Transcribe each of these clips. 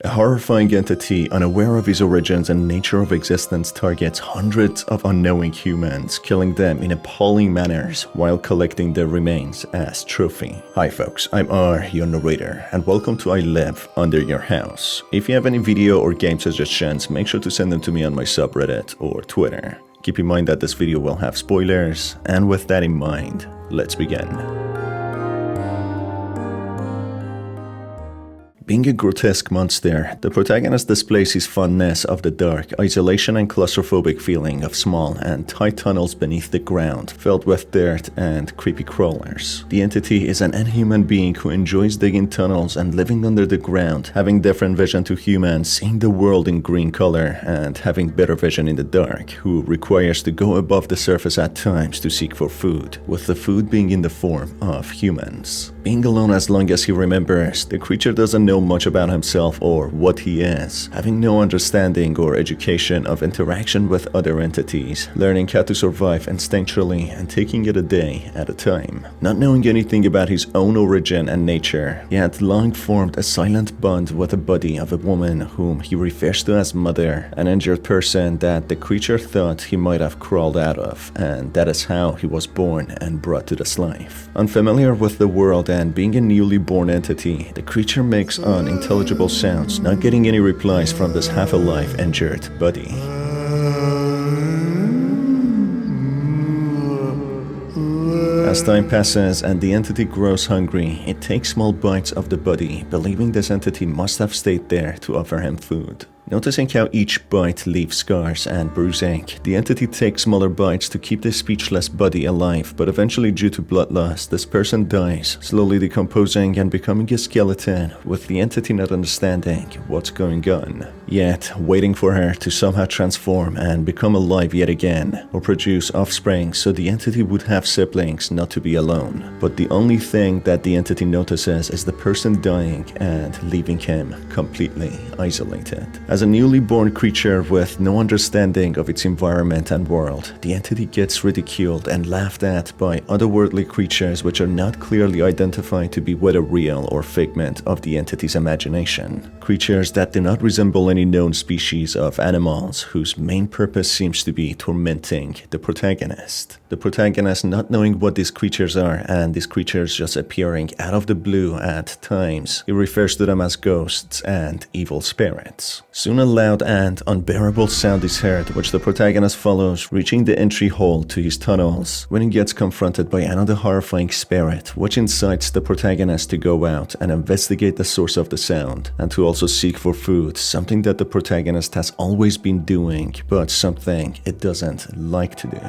A horrifying entity, unaware of his origins and nature of existence, targets hundreds of unknowing humans, killing them in appalling manners while collecting their remains as trophy. Hi folks, I'm R, your narrator, and welcome to I Live Under Your House. If you have any video or game suggestions, make sure to send them to me on my subreddit or Twitter. Keep in mind that this video will have spoilers, and with that in mind, let's begin. Being a grotesque monster, the protagonist displays his fondness of the dark, isolation and claustrophobic feeling of small and tight tunnels beneath the ground, filled with dirt and creepy crawlers. The entity is an inhuman being who enjoys digging tunnels and living under the ground, having different vision to humans, seeing the world in green color, and having better vision in the dark, who requires to go above the surface at times to seek for food, with the food being in the form of humans. Being alone as long as he remembers, the creature doesn't know much about himself or what he is, having no understanding or education of interaction with other entities, learning how to survive instinctually and taking it a day at a time. Not knowing anything about his own origin and nature, he had long formed a silent bond with the body of a woman whom he refers to as Mother, an injured person that the creature thought he might have crawled out of, and that is how he was born and brought to this life. Unfamiliar with the world and being a newly born entity, the creature makes unintelligible sounds, not getting any replies from this half-alive injured body. As time passes and the entity grows hungry, it takes small bites of the body, believing this entity must have stayed there to offer him food. Noticing how each bite leaves scars and bruising, the entity takes smaller bites to keep the speechless body alive, but eventually due to blood loss, this person dies, slowly decomposing and becoming a skeleton, with the entity not understanding what's going on, yet waiting for her to somehow transform and become alive yet again, or produce offspring so the entity would have siblings, not to be alone. But the only thing that the entity notices is the person dying and leaving him completely isolated. As a newly born creature with no understanding of its environment and world, the entity gets ridiculed and laughed at by otherworldly creatures which are not clearly identified to be whether real or figment of the entity's imagination. Creatures that do not resemble any known species of animals whose main purpose seems to be tormenting the protagonist. The protagonist not knowing what these creatures are, and these creatures just appearing out of the blue at times. He refers to them as ghosts and evil spirits. Soon a loud and unbearable sound is heard, which the protagonist follows, reaching the entry hole to his tunnels, when he gets confronted by another horrifying spirit, which incites the protagonist to go out and investigate the source of the sound, and to also seek for food, something that the protagonist has always been doing, but something it doesn't like to do.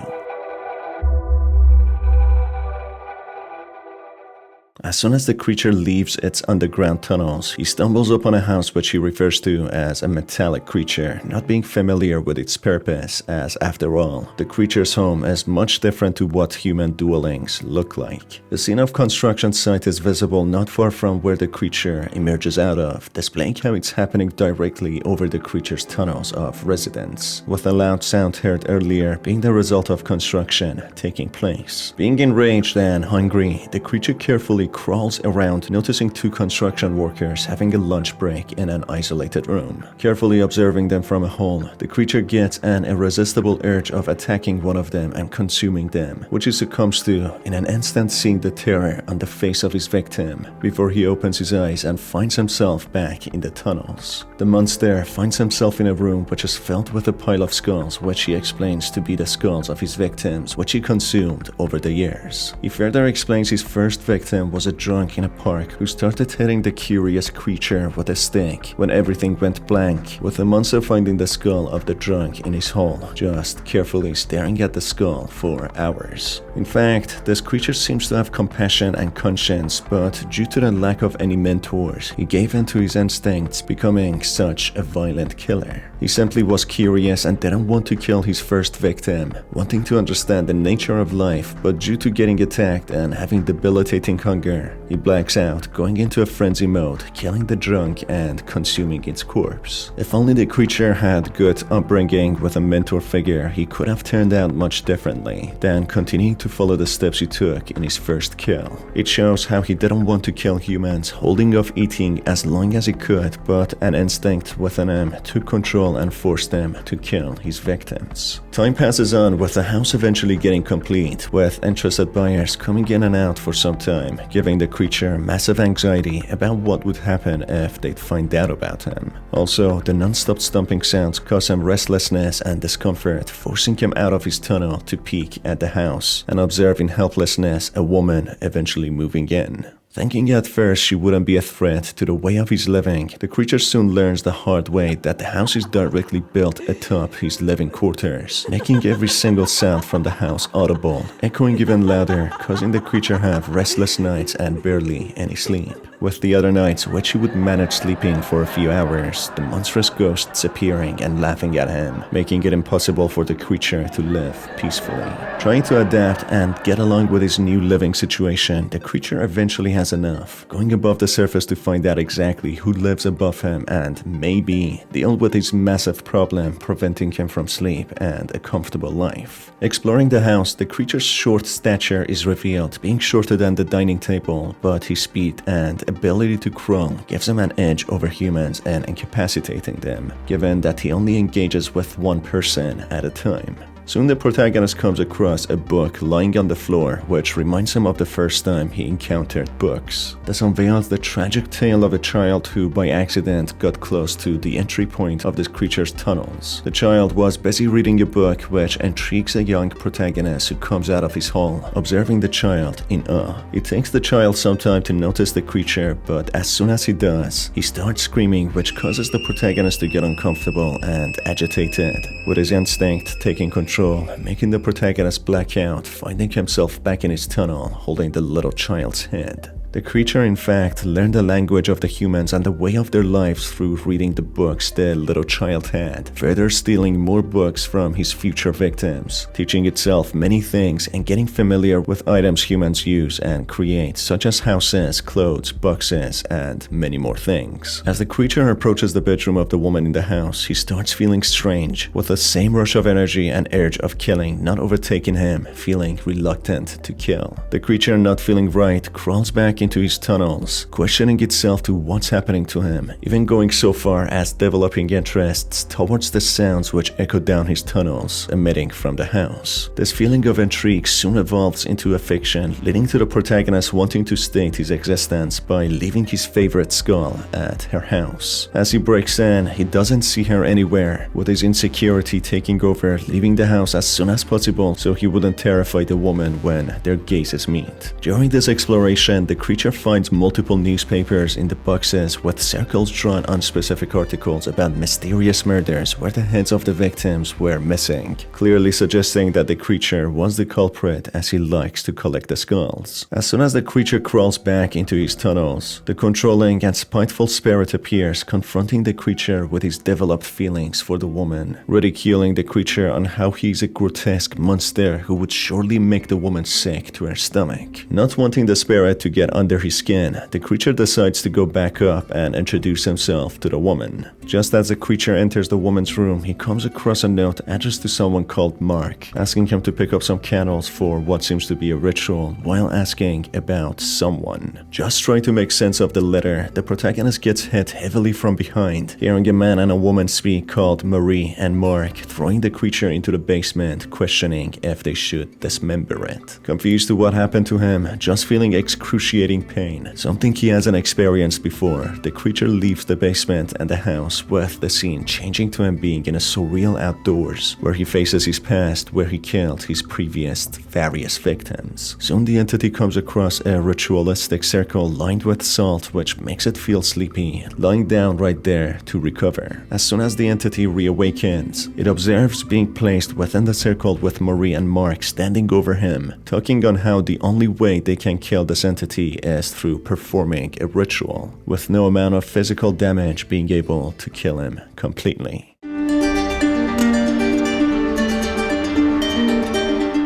As soon as the creature leaves its underground tunnels, he stumbles upon a house which he refers to as a metallic creature, not being familiar with its purpose, as after all, the creature's home is much different to what human dwellings look like. The scene of construction site is visible not far from where the creature emerges out of, displaying how it's happening directly over the creature's tunnels of residence, with a loud sound heard earlier being the result of construction taking place. Being enraged and hungry, the creature carefully crawls around, noticing two construction workers having a lunch break in an isolated room. Carefully observing them from a hole, the creature gets an irresistible urge of attacking one of them and consuming them, which he succumbs to in an instant, seeing the terror on the face of his victim before he opens his eyes and finds himself back in the tunnels. The monster finds himself in a room which is filled with a pile of skulls, which he explains to be the skulls of his victims, which he consumed over the years. He further explains his first victim was a drunk in a park who started hitting the curious creature with a stick when everything went blank, with the monster finding the skull of the drunk in his hole, just carefully staring at the skull for hours. In fact, this creature seems to have compassion and conscience, but due to the lack of any mentors, he gave in to his instincts, becoming such a violent killer. He simply was curious and didn't want to kill his first victim, wanting to understand the nature of life, but due to getting attacked and having debilitating hunger, later, he blacks out, going into a frenzy mode, killing the drunk and consuming its corpse. If only the creature had good upbringing with a mentor figure, he could have turned out much differently than continuing to follow the steps he took in his first kill. It shows how he didn't want to kill humans, holding off eating as long as he could, but an instinct within him took control and forced him to kill his victims. Time passes on, with the house eventually getting complete, with interested buyers coming in and out for some time, giving the creature massive anxiety about what would happen if they'd find out about him. Also, the non-stop stomping sounds cause him restlessness and discomfort, forcing him out of his tunnel to peek at the house and observe in helplessness a woman eventually moving in. Thinking at first she wouldn't be a threat to the way of his living, the creature soon learns the hard way that the house is directly built atop his living quarters, making every single sound from the house audible, echoing even louder, causing the creature have restless nights and barely any sleep. With the other nights which he would manage sleeping for a few hours, the monstrous ghosts appearing and laughing at him, making it impossible for the creature to live peacefully. Trying to adapt and get along with his new living situation, the creature eventually has enough, going above the surface to find out exactly who lives above him and maybe deal with his massive problem preventing him from sleep and a comfortable life. Exploring the house, the creature's short stature is revealed, being shorter than the dining table, but his speed and ability to crawl gives him an edge over humans and incapacitating them, given that he only engages with one person at a time. Soon the protagonist comes across a book lying on the floor, which reminds him of the first time he encountered books. This unveils the tragic tale of a child who by accident got close to the entry point of this creature's tunnels. The child was busy reading a book which intrigues a young protagonist who comes out of his hall, observing the child in awe. It takes the child some time to notice the creature, but as soon as he does, he starts screaming, which causes the protagonist to get uncomfortable and agitated, with his instinct taking control, making the protagonist black out, finding himself back in his tunnel, holding the little child's head. The creature in fact learned the language of the humans and the way of their lives through reading the books the little child had, further stealing more books from his future victims, teaching itself many things and getting familiar with items humans use and create, such as houses, clothes, boxes, and many more things. As the creature approaches the bedroom of the woman in the house, he starts feeling strange, with the same rush of energy and urge of killing not overtaking him, feeling reluctant to kill. The creature, not feeling right, crawls back into his tunnels, questioning itself to what's happening to him, even going so far as developing interests towards the sounds which echo down his tunnels, emitting from the house. This feeling of intrigue soon evolves into affection, leading to the protagonist wanting to state his existence by leaving his favorite skull at her house. As he breaks in, he doesn't see her anywhere, with his insecurity taking over, leaving the house as soon as possible so he wouldn't terrify the woman when their gazes meet. During this exploration, the creature finds multiple newspapers in the boxes with circles drawn on specific articles about mysterious murders where the heads of the victims were missing, clearly suggesting that the creature was the culprit as he likes to collect the skulls. As soon as the creature crawls back into his tunnels, the controlling and spiteful spirit appears, confronting the creature with his developed feelings for the woman, ridiculing the creature on how he's a grotesque monster who would surely make the woman sick to her stomach. Not wanting the spirit to get under his skin, the creature decides to go back up and introduce himself to the woman. Just as the creature enters the woman's room, he comes across a note addressed to someone called Mark, asking him to pick up some candles for what seems to be a ritual, while asking about someone. Just trying to make sense of the letter, the protagonist gets hit heavily from behind, hearing a man and a woman speak called Marie and Mark, throwing the creature into the basement, questioning if they should dismember it. Confused to what happened to him, just feeling excruciating pain, something he hasn't experienced before, the creature leaves the basement and the house, with the scene changing to him being in a surreal outdoors, where he faces his past, where he killed his previous various victims. Soon the entity comes across a ritualistic circle lined with salt, which makes it feel sleepy, lying down right there to recover. As soon as the entity reawakens, it observes being placed within the circle with Marie and Mark standing over him, talking on how the only way they can kill this entity is through performing a ritual, with no amount of physical damage being able to kill him completely.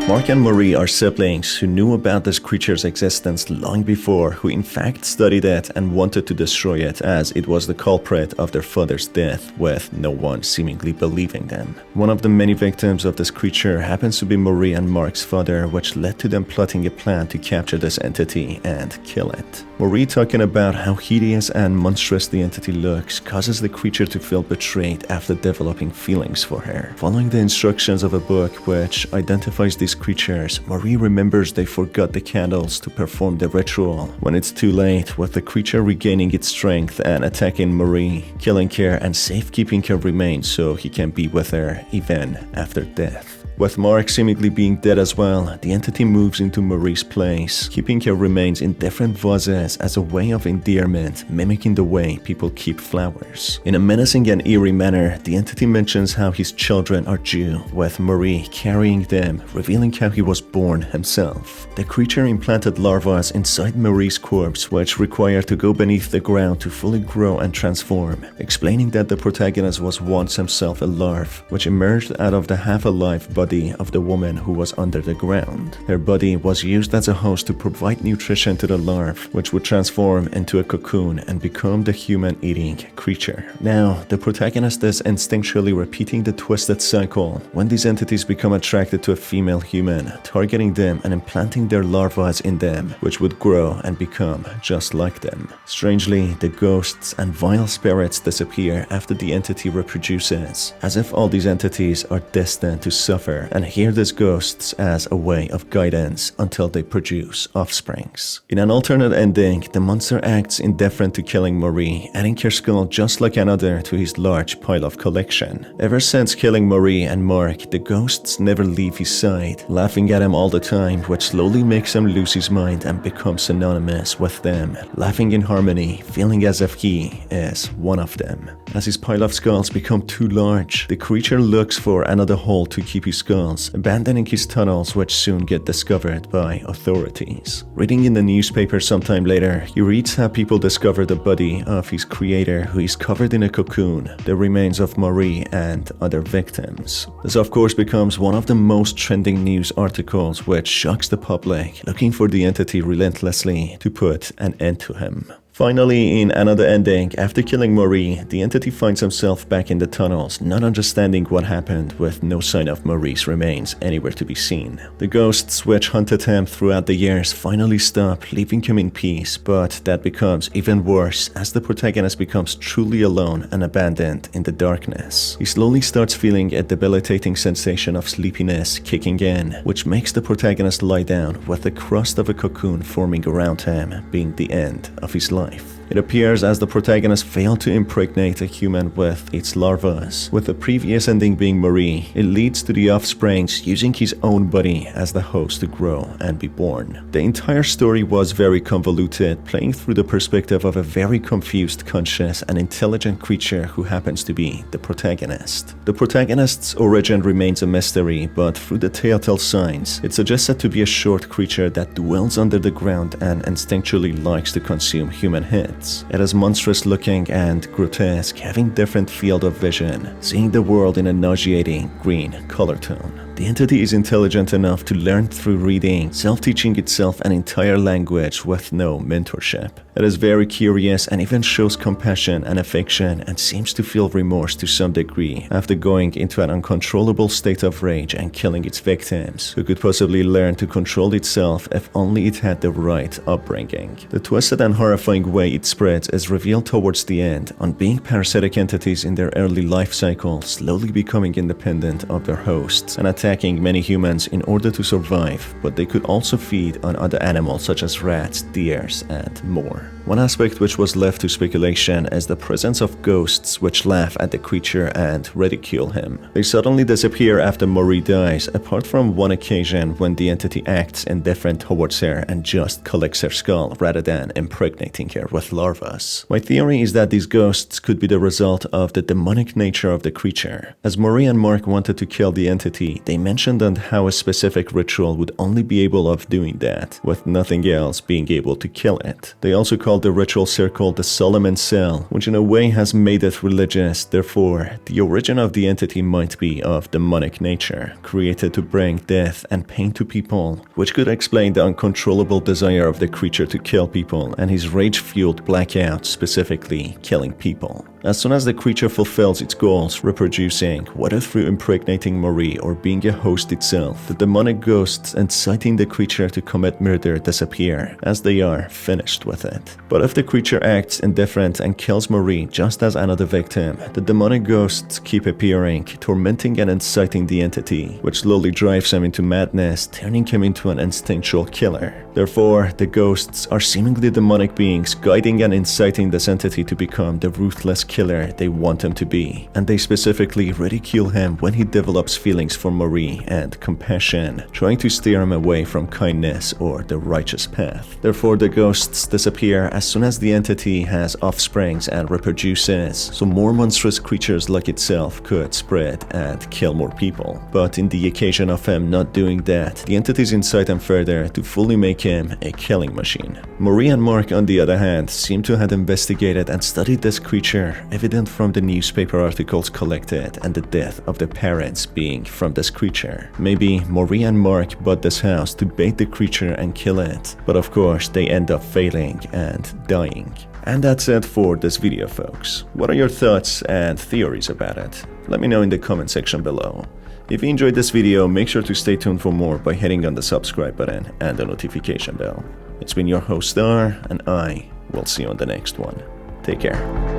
Mark and Marie are siblings who knew about this creature's existence long before, who in fact studied it and wanted to destroy it as it was the culprit of their father's death, with no one seemingly believing them. One of the many victims of this creature happens to be Marie and Mark's father, which led to them plotting a plan to capture this entity and kill it. Marie talking about how hideous and monstrous the entity looks causes the creature to feel betrayed after developing feelings for her. Following the instructions of a book which identifies these creatures, Marie remembers they forgot the candles to perform the ritual. When it's too late, with the creature regaining its strength and attacking Marie, killing her and safekeeping her remains so he can be with her even after death. With Mark seemingly being dead as well, the entity moves into Marie's place, keeping her remains in different vases as a way of endearment, mimicking the way people keep flowers. In a menacing and eerie manner, the entity mentions how his children are due, with Marie carrying them, revealing how he was born himself. The creature implanted larvae inside Marie's corpse, which required to go beneath the ground to fully grow and transform, explaining that the protagonist was once himself a larva, which emerged out of the half-alive body of the woman who was under the ground. Her body was used as a host to provide nutrition to the larva, which would transform into a cocoon and become the human-eating creature. Now, the protagonist is instinctually repeating the twisted cycle when these entities become attracted to a female human, targeting them and implanting their larvae in them, which would grow and become just like them. Strangely, the ghosts and vile spirits disappear after the entity reproduces, as if all these entities are destined to suffer and hear these ghosts as a way of guidance until they produce offsprings. In an alternate ending, the monster acts indifferent to killing Marie, adding her skull just like another to his large pile of collection. Ever since killing Marie and Mark, the ghosts never leave his side, laughing at him all the time, which slowly makes him lose his mind and become synonymous with them, laughing in harmony, feeling as if he is one of them. As his pile of skulls become too large, the creature looks for another hole to keep his skulls, abandoning his tunnels, which soon get discovered by authorities. Reading in the newspaper sometime later, he reads how people discover the body of his creator, who is covered in a cocoon, the remains of Marie and other victims. This of course becomes one of the most trending news articles, which shocks the public, looking for the entity relentlessly to put an end to him. Finally, in another ending, after killing Marie, the entity finds himself back in the tunnels, not understanding what happened, with no sign of Marie's remains anywhere to be seen. The ghosts which hunted him throughout the years finally stop, leaving him in peace, but that becomes even worse as the protagonist becomes truly alone and abandoned in the darkness. He slowly starts feeling a debilitating sensation of sleepiness kicking in, which makes the protagonist lie down, with the crust of a cocoon forming around him, being the end of his life. It appears as the protagonist failed to impregnate a human with its larvae. With the previous ending being Marie, it leads to the offsprings using his own body as the host to grow and be born. The entire story was very convoluted, playing through the perspective of a very confused, conscious, and intelligent creature who happens to be the protagonist. The protagonist's origin remains a mystery, but through the telltale signs, it's suggested to be a short creature that dwells under the ground and instinctually likes to consume human heads. It is monstrous looking and grotesque, having different field of vision, seeing the world in a nauseating green color tone. The entity is intelligent enough to learn through reading, self-teaching itself an entire language with no mentorship. It is very curious and even shows compassion and affection, and seems to feel remorse to some degree after going into an uncontrollable state of rage and killing its victims, who could possibly learn to control itself if only it had the right upbringing. The twisted and horrifying way it spreads is revealed towards the end, on being parasitic entities in their early life cycle, slowly becoming independent of their hosts and attacking many humans in order to survive, but they could also feed on other animals such as rats, deers, and more. One aspect which was left to speculation is the presence of ghosts which laugh at the creature and ridicule him. They suddenly disappear after Marie dies, apart from one occasion when the entity acts indifferent towards her and just collects her skull rather than impregnating her with larvae. My theory is that these ghosts could be the result of the demonic nature of the creature. As Marie and Mark wanted to kill the entity, they mentioned on how a specific ritual would only be able of doing that, with nothing else being able to kill it. They also called the ritual circle the Solomon Cell, which in a way has made it religious. Therefore, the origin of the entity might be of demonic nature, created to bring death and pain to people, which could explain the uncontrollable desire of the creature to kill people and his rage-fueled blackouts, specifically killing people. As soon as the creature fulfills its goals, reproducing, whether through impregnating Marie or being a host itself, the demonic ghosts inciting the creature to commit murder disappear, as they are finished with it. But if the creature acts indifferent and kills Marie just as another victim, the demonic ghosts keep appearing, tormenting and inciting the entity, which slowly drives him into madness, turning him into an instinctual killer. Therefore, the ghosts are seemingly demonic beings guiding and inciting this entity to become the ruthless killer they want him to be, and they specifically ridicule him when he develops feelings for Marie and compassion, trying to steer him away from kindness or the righteous path. Therefore, the ghosts disappear as soon as the entity has offsprings and reproduces, so more monstrous creatures like itself could spread and kill more people. But in the occasion of him not doing that, the entities incite him further to fully make him a killing machine. Marie and Mark, on the other hand, seem to have investigated and studied this creature, evident from the newspaper articles collected and the death of the parents being from this creature. Maybe Marie and Mark bought this house to bait the creature and kill it, but of course they end up failing and dying. And that's it for this video, folks. What are your thoughts and theories about it? Let me know in the comment section below. If you enjoyed this video, make sure to stay tuned for more by hitting on the subscribe button and the notification bell. It's been your host Star, and I will see you on the next one. Take care.